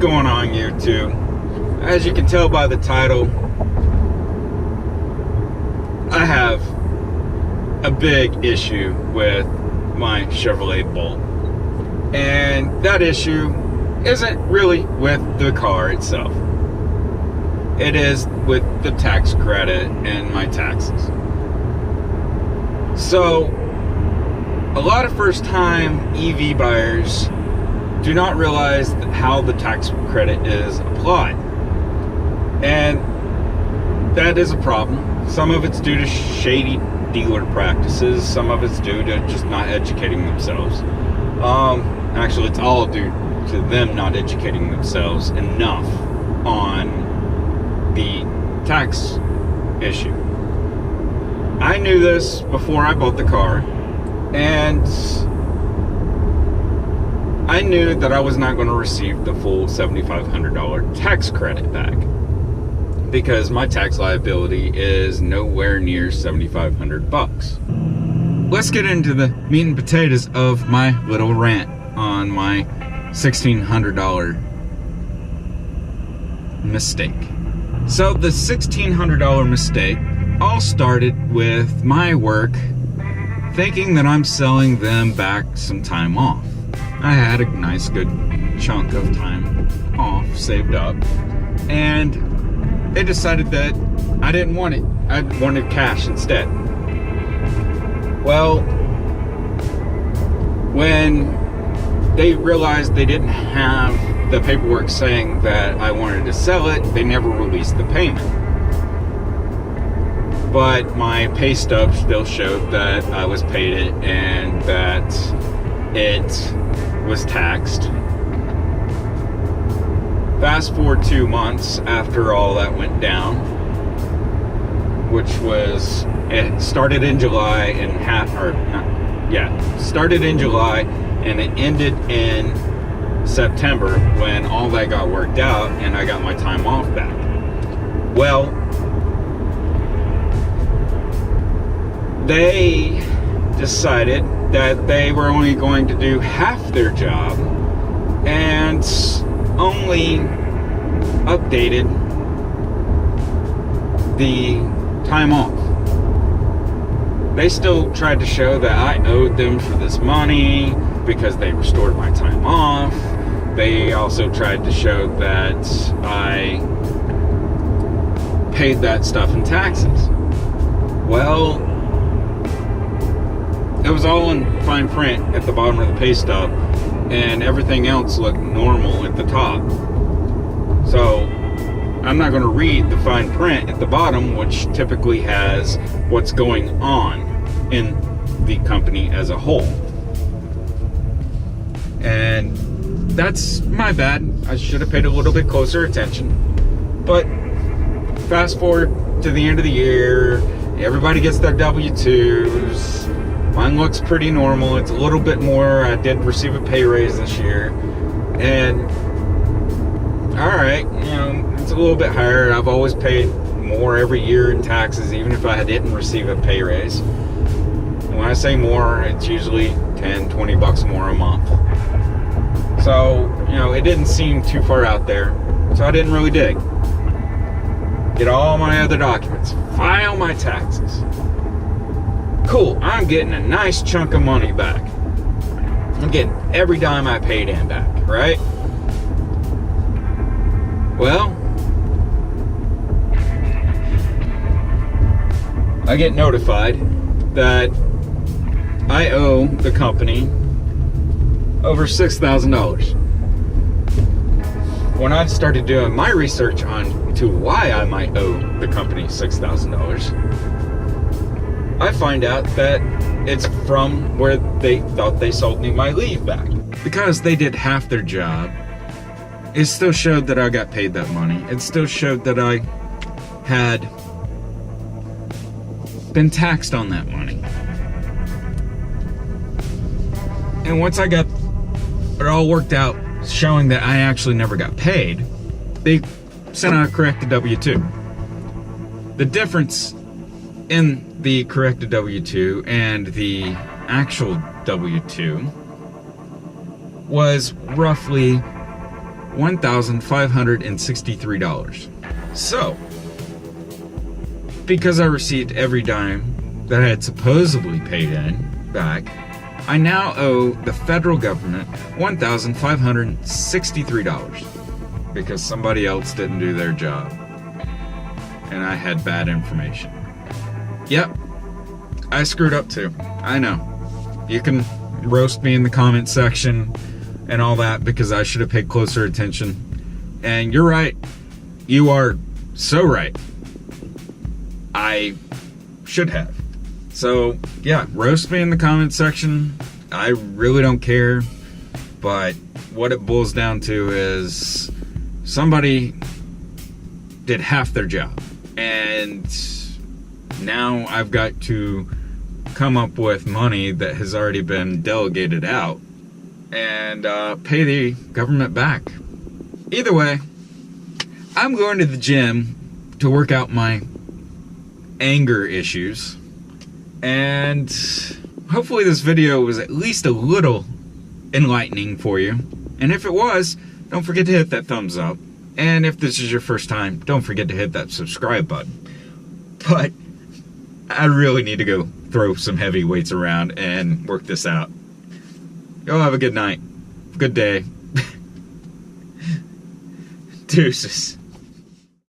going on, YouTube? As you can tell by the title, I have a big issue with my Chevrolet Bolt. And that issue isn't really with the car itself. It is with the tax credit and my taxes. So, a lot of first-time EV buyers do not realize how the tax credit is applied. And that is a problem. Some of it's due to shady dealer practices. Some of it's due to just not educating themselves. Actually, it's all due to them not educating themselves enough on the tax issue. I knew this before I bought the car, and I knew that I was not going to receive the full $7,500 tax credit back because my tax liability is nowhere near $7,500. Let's get into the meat and potatoes of my little rant on my $1,600 mistake. So the $1,600 mistake all started with my work thinking that I'm selling them back some time off. I had a nice good chunk of time off saved up, and they decided that I didn't want it. I wanted cash instead. Well, when they realized they didn't have the paperwork saying that I wanted to sell it, they never released the payment. But my pay stub still showed that I was paid it and that it was taxed. Fast forward 2 months after all that went down, which was, it started in July and started in July and it ended in September when all that got worked out and I got my time off back. Well, they decided that they were only going to do half their job and only updated the time off. They still tried to show that I owed them for this money because they restored my time off. They also tried to show that I paid that stuff in taxes. Well, it was all in fine print at the bottom of the pay stub, and everything else looked normal at the top. So I'm not going to read the fine print at the bottom, which typically has what's going on in the company as a whole. And that's my bad. I should have paid a little bit closer attention. But fast forward to the end of the year, everybody gets their W-2s. Mine looks pretty normal. It's a little bit more. I did receive a pay raise this year. And, alright, it's a little bit higher. I've always paid more every year in taxes, even if I didn't receive a pay raise. And when I say more, it's usually 10, 20 bucks more a month. So, it didn't seem too far out there. So I didn't really dig. Get all my other documents. File my taxes. Cool, I'm getting a nice chunk of money back. I'm getting every dime I paid in back, right? Well, I get notified that I owe the company over $6,000. When I started doing my research on to why I might owe the company $6,000, I find out that it's from where they thought they sold me my leave back. Because they did half their job, it still showed that I got paid that money. It still showed that I had been taxed on that money. And once I got it all worked out, showing that I actually never got paid, they sent out a corrected W-2. The difference in the corrected W-2 and the actual W-2 was roughly $1,563. So, because I received every dime that I had supposedly paid in back, I now owe the federal government $1,563 because somebody else didn't do their job and I had bad information. Yep, I screwed up too. I know. You can roast me in the comment section and all that because I should have paid closer attention. And you're right. You are so right. I should have. So, yeah, roast me in the comment section. I really don't care. But what it boils down to is somebody did half their job. And now I've got to come up with money that has already been delegated out and pay the government back. Either way, I'm going to the gym to work out my anger issues, and hopefully this video was at least a little enlightening for you. And if it was, don't forget to hit that thumbs up. And if this is your first time, don't forget to hit that subscribe button. But I really need to go throw some heavy weights around and work this out. Y'all have a good night. Good day. Deuces.